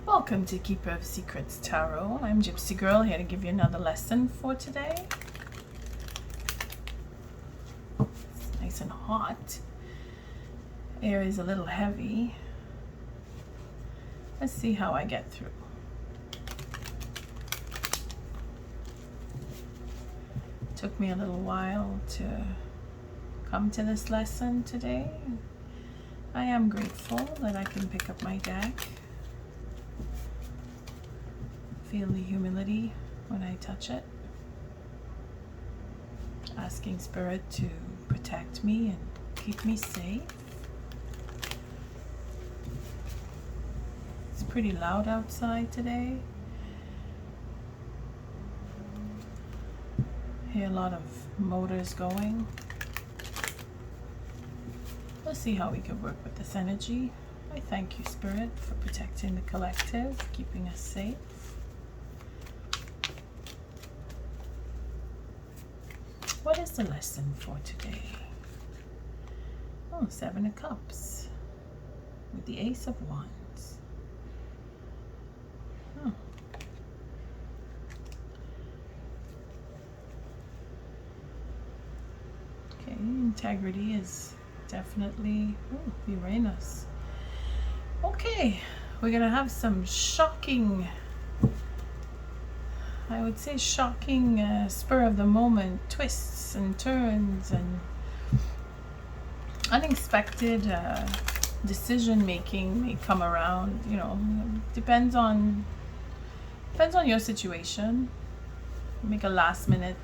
Welcome to Keeper of Secrets Tarot. I'm Gypsy Girl here to give you another lesson for today. It's nice and hot. Air is a little heavy. Let's see how I get through. Took me a little while to come to this lesson today. I am grateful that I can pick up my deck. Feel the humility when I touch it. Asking Spirit to protect me and keep me safe. It's pretty loud outside today. Hear a lot of motors going. Let's see how we can work with this energy. I thank you, Spirit, for protecting the collective, keeping us safe. What is the lesson for today? Oh, Seven of Cups with the Ace of Wands. Oh. Okay, integrity is definitely Uranus. Okay, we're gonna have some shocking, I would say shocking spur of the moment twists and turns and unexpected decision making may come around. You know, depends on your situation. Make a last minute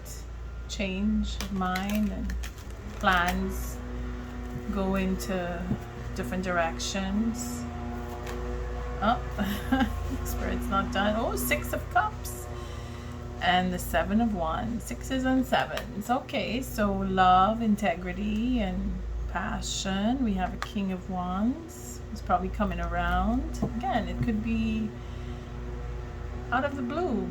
change of mind and plans go into different directions. Oh, Spirit's not done. Oh, Six of Cups. And the Seven of Wands, sixes and sevens. Okay, so love, integrity, and passion. We have a King of Wands. It's probably coming around. Again, it could be out of the blue.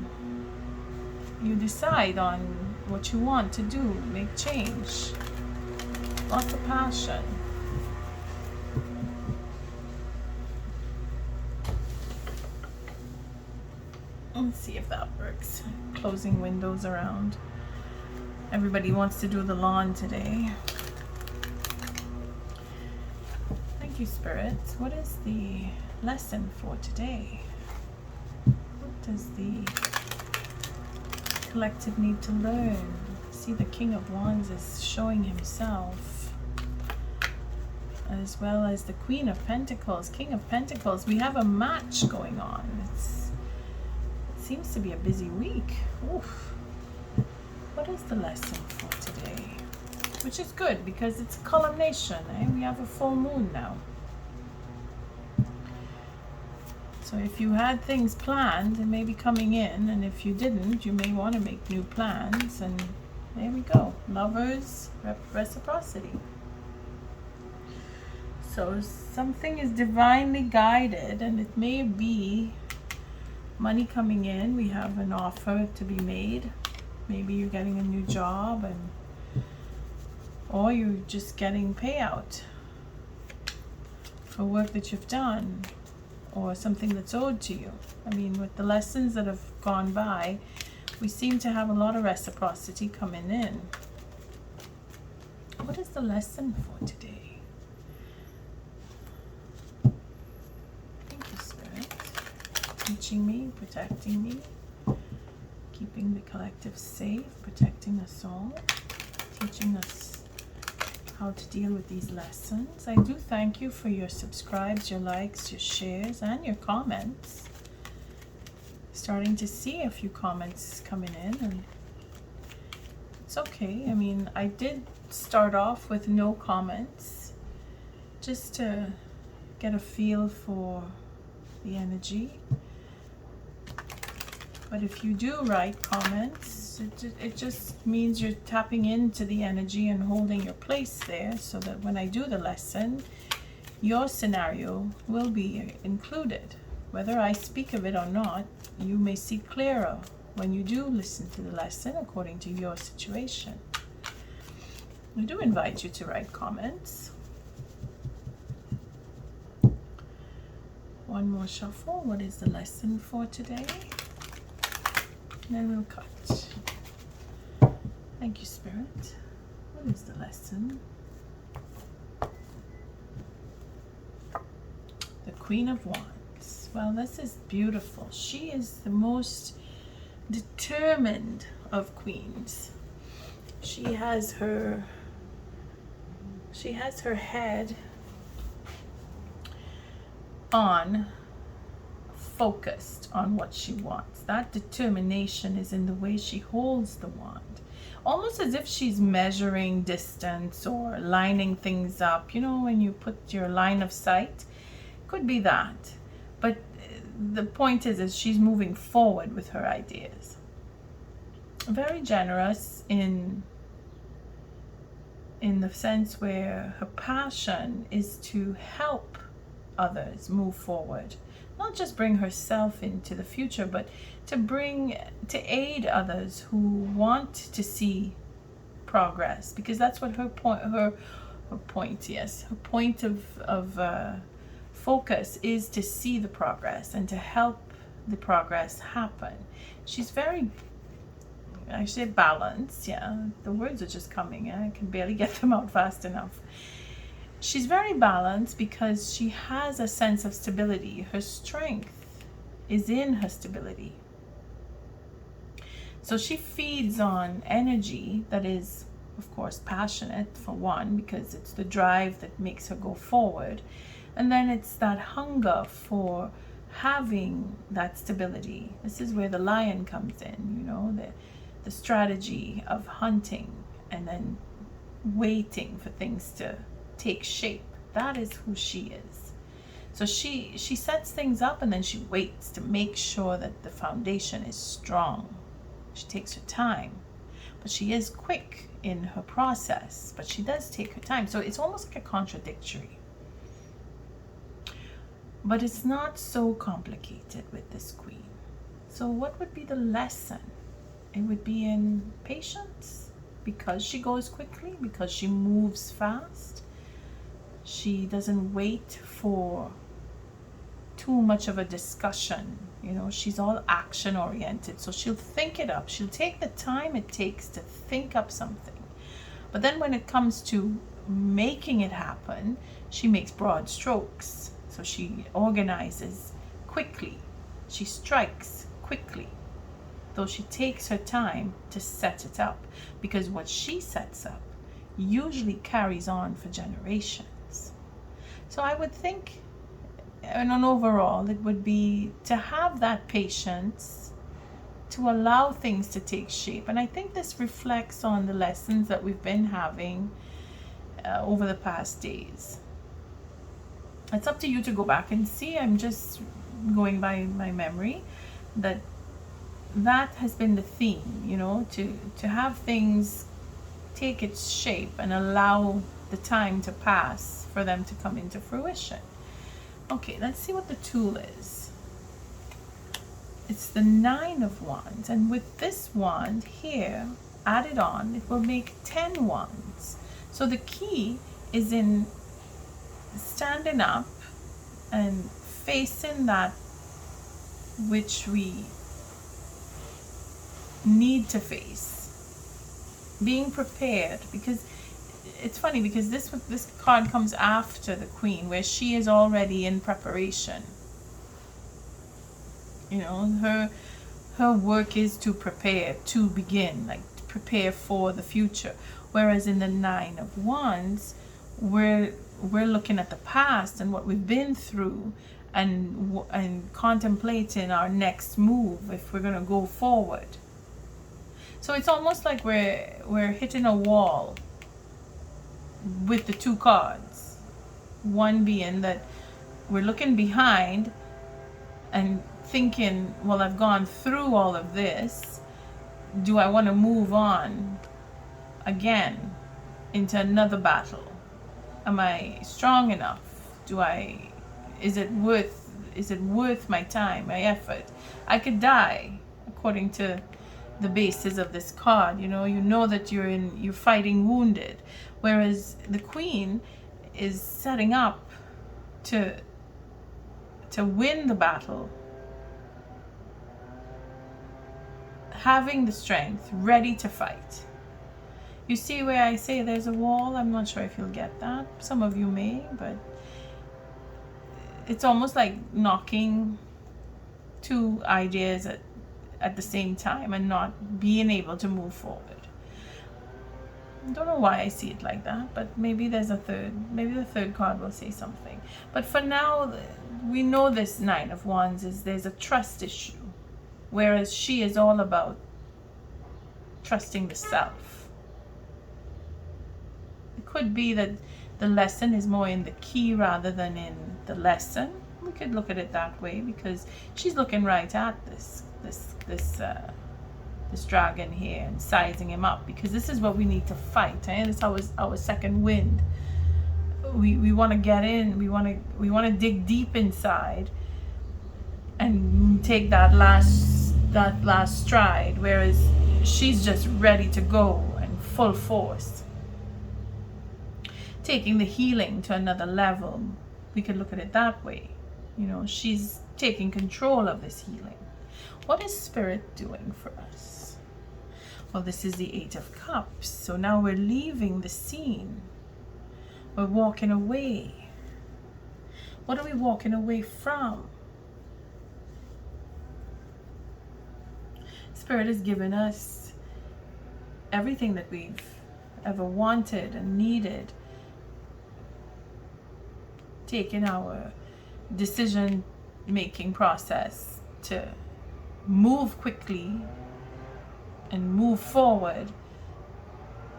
You decide on what you want to do, make change. Lots of passion. Let's see if that works. Closing windows around. Everybody wants to do the lawn today. Thank you, Spirit. What is the lesson for today? What does the collective need to learn? See, the King of Wands is showing himself, as well as the Queen of Pentacles, King of Pentacles. We have a match going on. Seems to be a busy week. Oof. What is the lesson for today? Which is good because it's a culmination. We have a full moon now. So if you had things planned, they may be coming in, and if you didn't, you may want to make new plans. And there we go. Lovers, reciprocity. So something is divinely guided, and it may be money coming in. We have an offer to be made. Maybe you're getting a new job, or you're just getting payout for work that you've done, or something that's owed to you. I mean, with the lessons that have gone by, we seem to have a lot of reciprocity coming in. What is the lesson for today? Teaching me, protecting me, keeping the collective safe, protecting us all, teaching us how to deal with these lessons. I do thank you for your subscribes, your likes, your shares, and your comments. Starting to see a few comments coming in, and it's okay. I mean, I did start off with no comments just to get a feel for the energy. But if you do write comments, it just means you're tapping into the energy and holding your place there, so that when I do the lesson, your scenario will be included. Whether I speak of it or not, you may see clearer when you do listen to the lesson according to your situation. I do invite you to write comments. One more shuffle. What is the lesson for today? And then we'll cut. Thank you, Spirit. What is the lesson? The Queen of Wands. Well, this is beautiful. She is the most determined of queens. She has her head on, focused on what she wants. That determination is in the way she holds the wand, almost as if she's measuring distance or lining things up. You know, when you put your line of sight, could be that. But the point is she's moving forward with her ideas. Very generous in the sense where her passion is to help others move forward, not just bring herself into the future, but to aid others who want to see progress, because that's what her point of focus is, to see the progress and to help the progress happen. She's very, I say balanced, yeah, the words are just coming, I can barely get them out fast enough. She's very balanced because she has a sense of stability. Her strength is in her stability. So she feeds on energy that is, of course, passionate, for one, because it's the drive that makes her go forward. And then it's that hunger for having that stability. This is where the lion comes in, you know, the strategy of hunting and then waiting for things to take shape. That is who she is. So she sets things up and then she waits to make sure that the foundation is strong. She takes her time, but she is quick in her process, but she does take her time. So it's almost like a contradictory. But it's not so complicated with this queen. So what would be the lesson? It would be in patience, because she goes quickly, because she moves fast. She doesn't wait for too much of a discussion. You know, she's all action oriented. So she'll think it up. She'll take the time it takes to think up something. But then when it comes to making it happen, she makes broad strokes. So she organizes quickly. She strikes quickly, though she takes her time to set it up, because what she sets up usually carries on for generations. So I would think, and on overall, it would be to have that patience to allow things to take shape. And I think this reflects on the lessons that we've been having over the past days. It's up to you to go back and see. I'm just going by my memory that has been the theme, you know, to have things take its shape and allow the time to pass for them to come into fruition. Okay, let's see what the tool is. It's the 9 of Wands, and with this wand here added on, it will make 10 wands. So the key is in standing up and facing that which we need to face, being prepared, because it's funny, because this card comes after the Queen, where she is already in preparation. You know, her work is to prepare, to begin, like to prepare for the future. Whereas in the 9 of Wands, we're looking at the past and what we've been through, and contemplating our next move if we're going to go forward. So it's almost like we're hitting a wall with the two cards. One being that we're looking behind and thinking, well, I've gone through all of this. Do I want to move on again into another battle? Am I strong enough? Is it worth my time, my effort? I could die, according to the basis of this card. You know that you're fighting wounded, whereas the Queen is setting up to to win the battle, having the strength, ready to fight. You see where I say there's a wall? I'm not sure if you'll get that. Some of you may, but it's almost like knocking two ideas at the same time and not being able to move forward. I don't know why I see it like that, but maybe there's a third. Maybe the third card will say something. But for now, we know this Nine of Wands is there's a trust issue, whereas she is all about trusting the self. It could be that the lesson is more in the key rather than in the lesson. We could look at it that way, because she's looking right at this dragon here and sizing him up, because this is what we need to fight. And it's our second wind. We want to get in. We want to dig deep inside and take that last stride, whereas she's just ready to go and full force, taking the healing to another level. We could look at it that way. You know, she's taking control of this healing. What is Spirit doing for us? Well, this is the Eight of Cups. So now we're leaving the scene. We're walking away. What are we walking away from? Spirit has given us everything that we've ever wanted and needed. Taking our decision-making process to move quickly and move forward.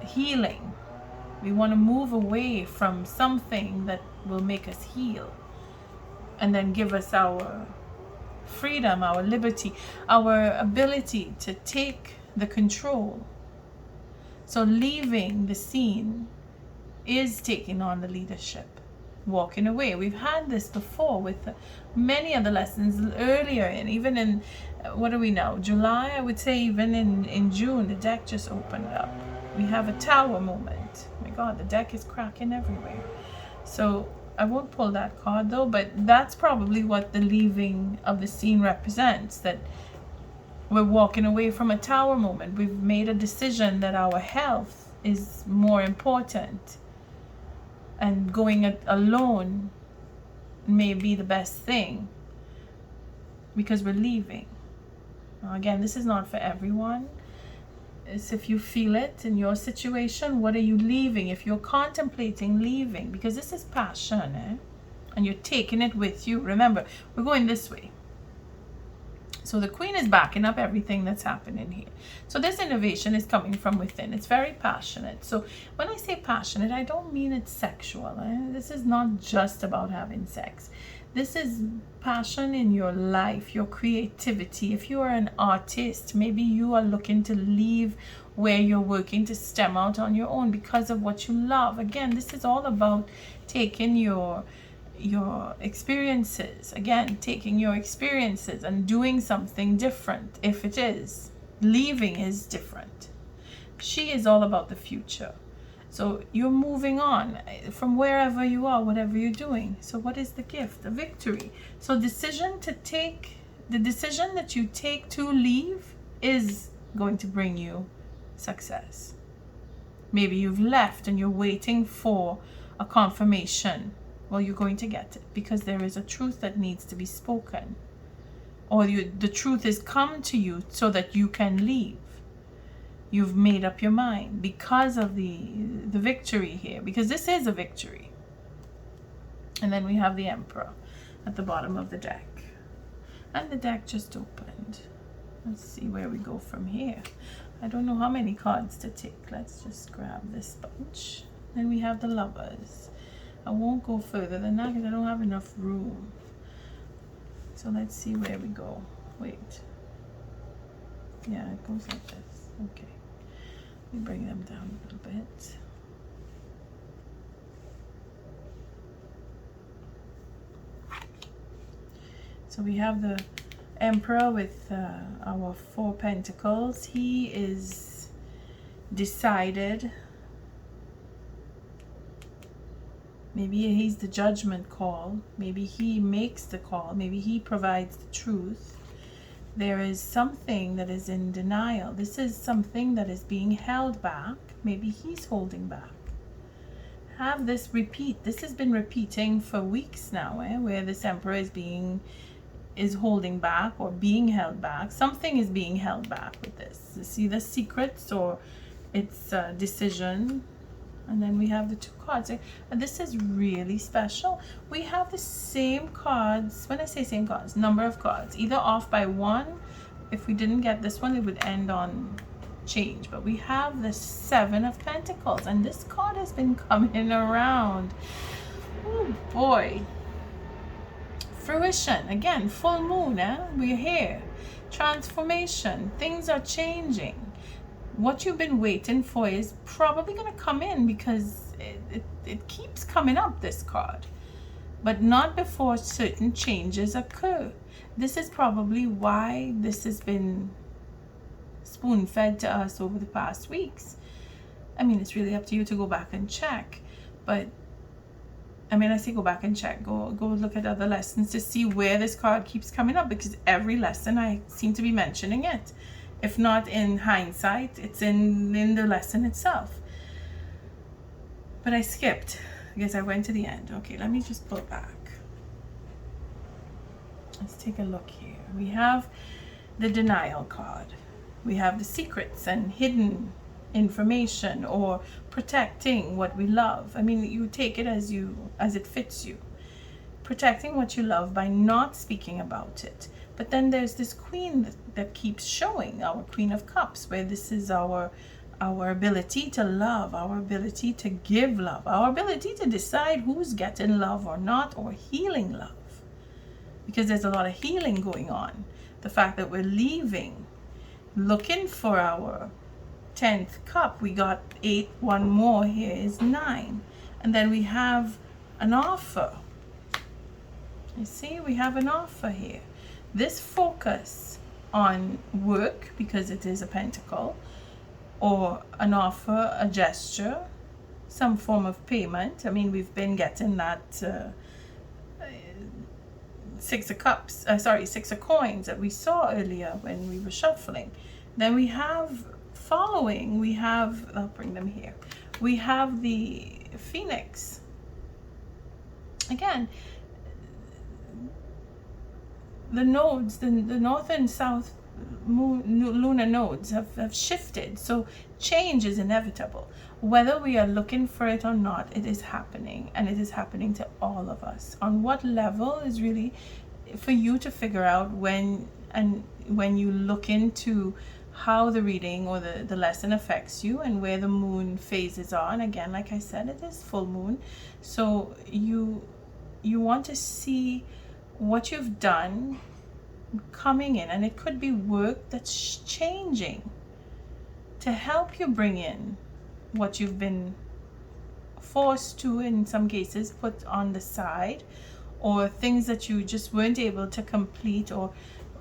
Healing. We want to move away from something that will make us heal and then give us our freedom, our liberty, our ability to take the control. So leaving the scene is taking on the leadership, walking away. We've had this before with many of the lessons earlier, and even in, what are we now, July? I would say even in June, the deck just opened up. We have a Tower moment. My God, the deck is cracking everywhere. So I won't pull that card though, but that's probably what the leaving of the scene represents, that we're walking away from a Tower moment. We've made a decision that our health is more important, and going it alone may be the best thing because we're leaving. Now, again, this is not for everyone. It's if you feel it in your situation. What are you leaving? If you're contemplating leaving, because this is passion, and you're taking it with you. Remember, we're going this way. So the Queen is backing up everything that's happening here. So this innovation is coming from within. It's very passionate. So when I say passionate, I don't mean it's sexual. This is not just about having sex. This is passion in your life, your creativity. If you are an artist, maybe you are looking to leave where you're working to stem out on your own because of what you love. Again, this is all about taking your experiences, and doing something different. If it is, leaving is different. She is all about the future. So you're moving on from wherever you are, whatever you're doing. So what is the gift? The victory. So the decision that you take to leave is going to bring you success. Maybe you've left and you're waiting for a confirmation. Well, you're going to get it, because there is a truth that needs to be spoken, or the truth has come to you so that you can leave. You've made up your mind because of the victory here, because this is a victory. And then we have the Emperor at the bottom of the deck, and the deck just opened. Let's see where we go from here. I don't know how many cards to take. Let's just grab this bunch. Then we have the Lovers. I won't go further than that because I don't have enough room. So let's see where we go. Wait. Yeah, it goes like this. Okay. Let me bring them down a little bit. So we have the Emperor with our 4 Pentacles. He is decided. Maybe he's the judgment call. Maybe he makes the call. Maybe he provides the truth. There is something that is in denial. This is something that is being held back. Maybe he's holding back. Have this repeat. This has been repeating for weeks now, where this emperor is holding back or being held back. Something is being held back with this. It's either secrets or it's a decision. And then we have the two cards. And this is really special. We have the same cards. When I say same cards, number of cards. Either off by one. If we didn't get this one, it would end on change. But we have the Seven of Pentacles. And this card has been coming around. Oh boy. Fruition. Again, full moon. We're here. Transformation. Things are changing. What you've been waiting for is probably going to come in, because it keeps coming up, this card. But not before certain changes occur. This is probably why this has been spoon-fed to us over the past weeks. I mean, it's really up to you to go back and check. But, I mean, I say go back and check. Go look at other lessons to see where this card keeps coming up. Because every lesson I seem to be mentioning it. If not in hindsight, it's in the lesson itself. But I skipped because I went to the end. Okay, let me just pull back. Let's take a look here. We have the denial card. We have the secrets and hidden information, or protecting what we love. I mean, you take it as it fits you. Protecting what you love by not speaking about it. But then there's this queen that keeps showing, our Queen of Cups, where this is our ability to love, our ability to give love, our ability to decide who's getting love or not, or healing love. Because there's a lot of healing going on. The fact that we're leaving, looking for our 10th cup, we got 8, one more here is 9. And then we have an offer. You see, we have an offer here. This focus on work, because it is a pentacle, or an offer, a gesture, some form of payment. I mean, we've been getting that 6 of cups, 6 of coins that we saw earlier when we were shuffling. Then we have following, I'll bring them here. We have the Phoenix. Again, the nodes, the north and south lunar nodes have shifted. So change is inevitable. Whether we are looking for it or not, it is happening. And it is happening to all of us. On what level is really for you to figure out when you look into how the reading or the lesson affects you, and where the moon phases are. And again, like I said, it is full moon. So you want to see what you've done coming in, and it could be work that's changing to help you bring in what you've been forced to, in some cases, put on the side, or things that you just weren't able to complete or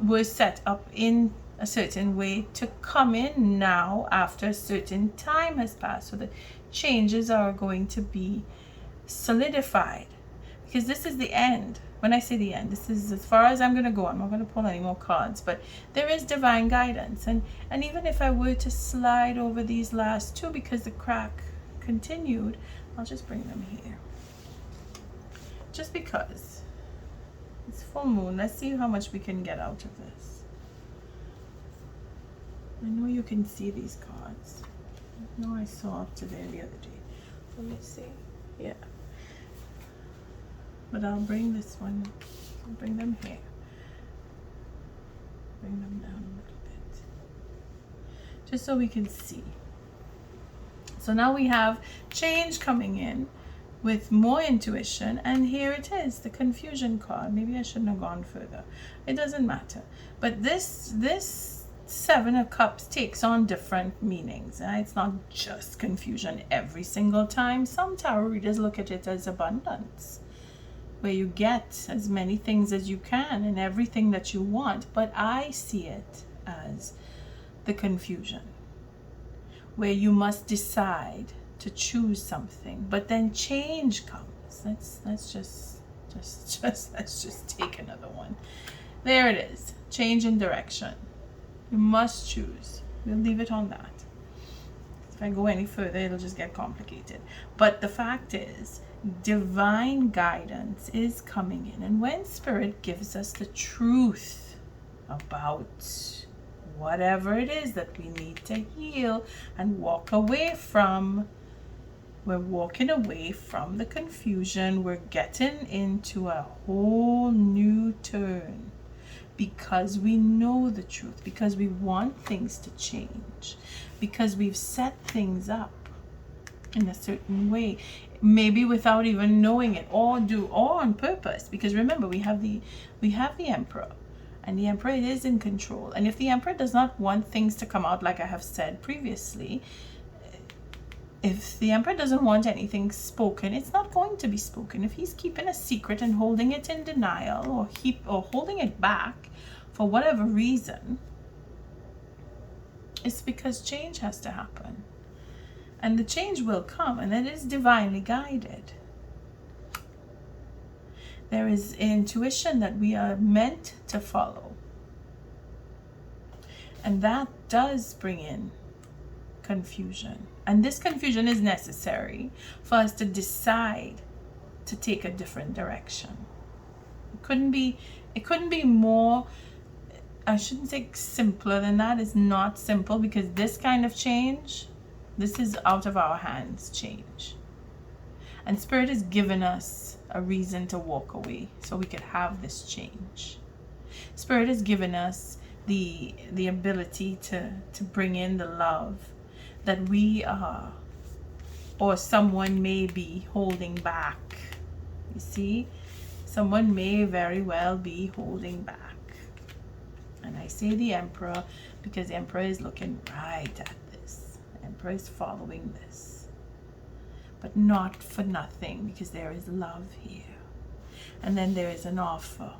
were set up in a certain way to come in now after a certain time has passed. So the changes are going to be solidified, because this is the end. When I say the end, this is as far as I'm going to go. I'm not going to pull any more cards, but there is divine guidance. And even if I were to slide over these last two, because the crack continued, I'll just bring them here. Just because it's full moon. Let's see how much we can get out of this. I know you can see these cards. I know I saw up to there the other day. Let me see. Yeah. But I'll bring this one, I'll bring them here. Bring them down a little bit. Just so we can see. So now we have change coming in with more intuition. And here it is, the confusion card. Maybe I shouldn't have gone further. It doesn't matter. But this 7 of Cups takes on different meanings. It's not just confusion every single time. Some tarot readers look at it as abundance, where you get as many things as you can and everything that you want. But I see it as the confusion, where you must decide to choose something, but then change comes. Let's just let's just take another one. There it is. Change in direction. You must choose. We'll leave it on that. If I go any further, it'll just get complicated. But the fact is, divine guidance is coming in. And when Spirit gives us the truth about whatever it is that we need to heal and walk away from, we're walking away from the confusion. We're getting into a whole new turn because we know the truth, because we want things to change, because we've set things up in a certain way, maybe without even knowing it, or on purpose. Because remember, we have the Emperor, and the Emperor is in control. And if the Emperor does not want things to come out, like I have said previously, if the Emperor doesn't want anything spoken, it's not going to be spoken. If he's keeping a secret and holding it in denial, or holding it back for whatever reason, it's because change has to happen. And the change will come, and it is divinely guided. There is intuition that we are meant to follow. And that does bring in confusion. And this confusion is necessary for us to decide to take a different direction. It couldn't be more, I shouldn't say simpler than that. It's not simple, because this kind of change, this is out of our hands change. And Spirit has given us a reason to walk away so we could have this change. Spirit has given us the ability to bring in the love that we are, or someone may be holding back. You see, someone may very well be holding back. And I say the Emperor because the Emperor is looking right at this. The Emperor is following this. But not for nothing, because there is love here. And then there is an offer.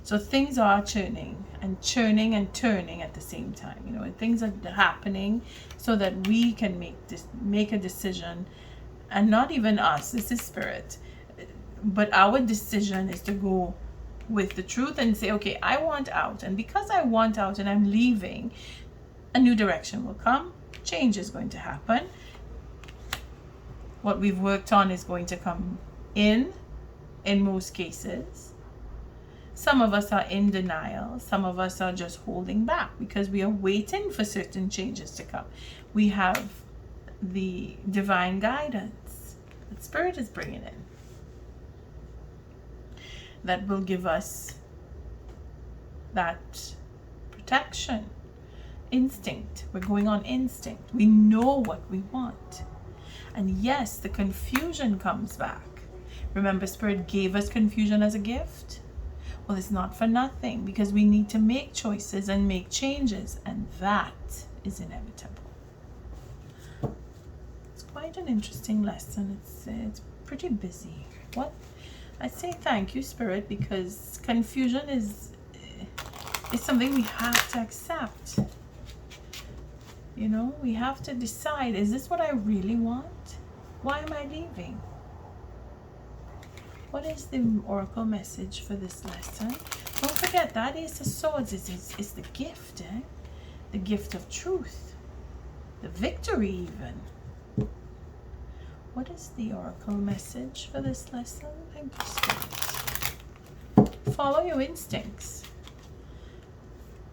So things are churning and turning at the same time. You know, and things are happening so that we can make a decision. And not even us, this is Spirit. But our decision is to go with the truth and say, okay, I want out. And because I want out and I'm leaving, a new direction will come. Change is going to happen. What we've worked on is going to come in most cases. Some of us are in denial. Some of us are just holding back because we are waiting for certain changes to come. We have the divine guidance that Spirit is bringing in that will give us that protection. Instinct. We're going on instinct. We know what we want. And yes, the confusion comes back. Remember, Spirit gave us confusion as a gift? Well, it's not for nothing, because we need to make choices and make changes, and that is inevitable. It's quite an interesting lesson. It's pretty busy. What? I say thank you, Spirit, because confusion is something we have to accept. You know, we have to decide, is this what I really want? Why am I leaving? What is the oracle message for this lesson? Don't forget, that Ace of Swords is the gift, eh? The gift of truth. The victory, even. What is the oracle message for this lesson? Thank you, Spirit. Follow your instincts.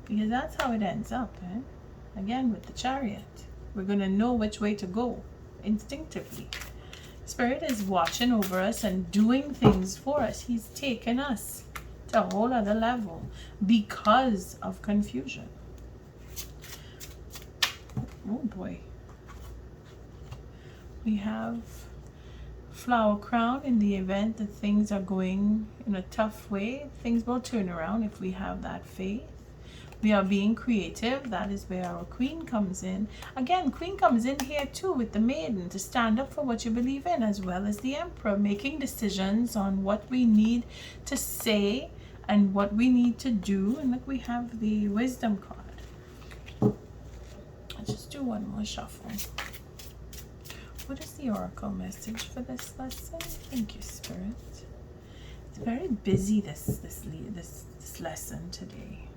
Because that's how it ends up, eh? Again, with the Chariot. We're going to know which way to go instinctively. Spirit is watching over us and doing things for us. He's taken us to a whole other level because of confusion. Oh boy. We have Flower Crown. In the event that things are going in a tough way, things will turn around if we have that faith. We are being creative. That is where our Queen comes in. Again, Queen comes in here too with the Maiden to stand up for what you believe in, as well as the Emperor, making decisions on what we need to say and what we need to do. And look, we have the Wisdom card. Let's just do one more shuffle. What is the oracle message for this lesson? Thank you, Spirit. It's very busy this lesson today,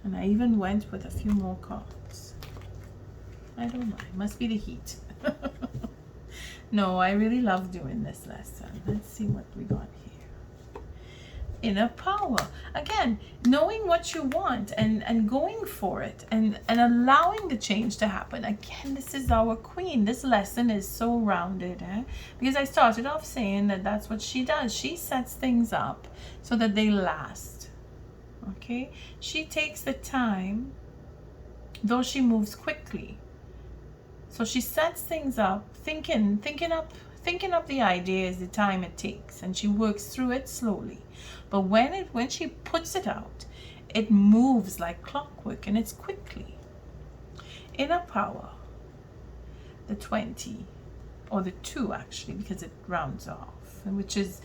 and I even went with a few more cards. I don't know. It must be the heat. No, I really love doing this lesson. Let's see what we got here. Inner power. Again, knowing what you want and going for it and allowing the change to happen. Again, this is our queen. This lesson is so rounded, because I started off saying that that's what she does. She sets things up so that they last. Okay? She takes the time, though she moves quickly. So she sets things up, thinking up the ideas, the time it takes, and she works through it slowly. But when she puts it out, it moves like clockwork, and it's quickly. Inner power, the 20, or the 2 actually, because it rounds off, which is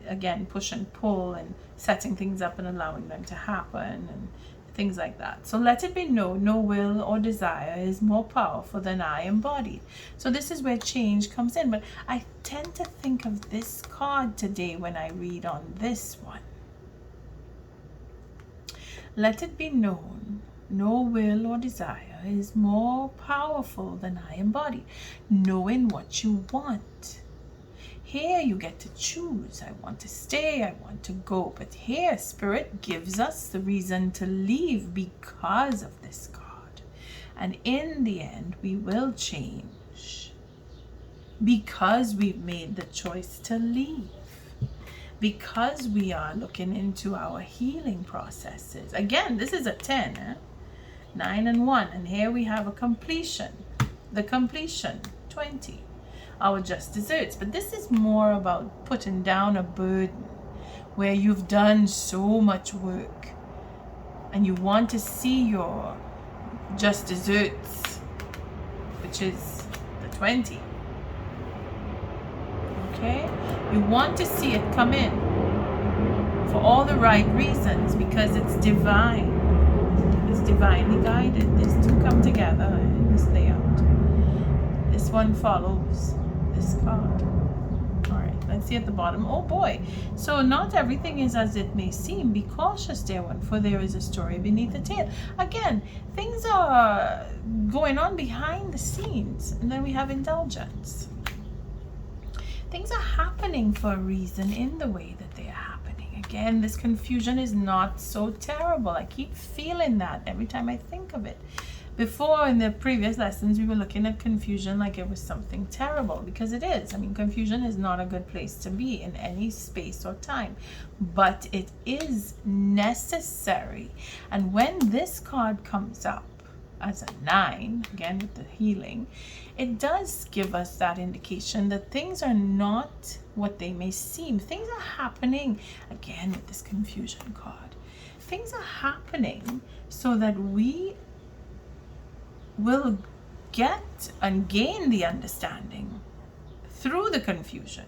again push and pull and setting things up and allowing them to happen and things like that. So let it be known, no will or desire is more powerful than I embodied. So this is where change comes in. But I tend to think of this card today when I read on this one. Let it be known, no will or desire is more powerful than I embody. Knowing what you want. Here you get to choose. I want to stay, I want to go. But here Spirit gives us the reason to leave because of this card. And in the end, we will change. Because we've made the choice to leave. Because we are looking into our healing processes. Again, this is a 10. 9 and 1. And here we have a completion. The completion, 20. Our just desserts. But this is more about putting down a burden where you've done so much work and you want to see your just desserts, which is the 20. Okay? You want to see it come in for all the right reasons, because it's divine. It's divinely guided. These two come together in this layout. This one follows this card. All right, let's see at the bottom. Oh boy. So not everything is as it may seem. Be cautious, dear one, for there is a story beneath the tale. Again, things are going on behind the scenes. And then we have indulgence. Things are happening for a reason in the way that they are happening. Again, this confusion is not so terrible. I keep feeling that every time I think of it. Before, in the previous lessons, we were looking at confusion like it was something terrible, because it is. I mean, confusion is not a good place to be in any space or time, but it is necessary. And when this card comes up as a 9, again with the healing, it does give us that indication that things are not what they may seem. Things are happening, again with this confusion card. Things are happening so that we will get and gain the understanding through the confusion.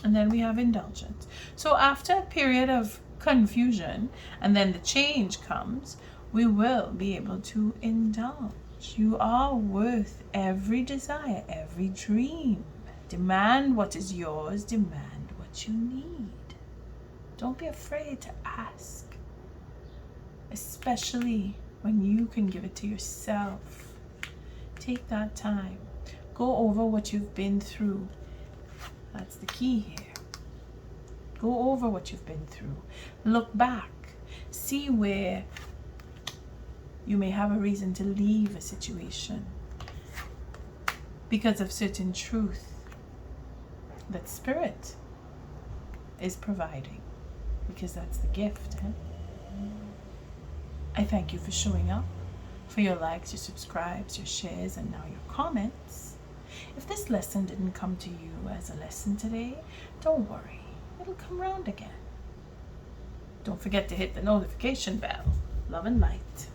And then we have indulgence. So after a period of confusion and then the change comes, we will be able to indulge. You are worth every desire, every dream. Demand what is yours, demand what you need. Don't be afraid to ask. Especially when you can give it to yourself. Take that time. Go over what you've been through. That's the key here. Go over what you've been through. Look back. See where you may have a reason to leave a situation because of certain truth that Spirit is providing. Because that's the gift. I thank you for showing up, for your likes, your subscribes, your shares, and now your comments. If this lesson didn't come to you as a lesson today, don't worry. It'll come round again. Don't forget to hit the notification bell. Love and light.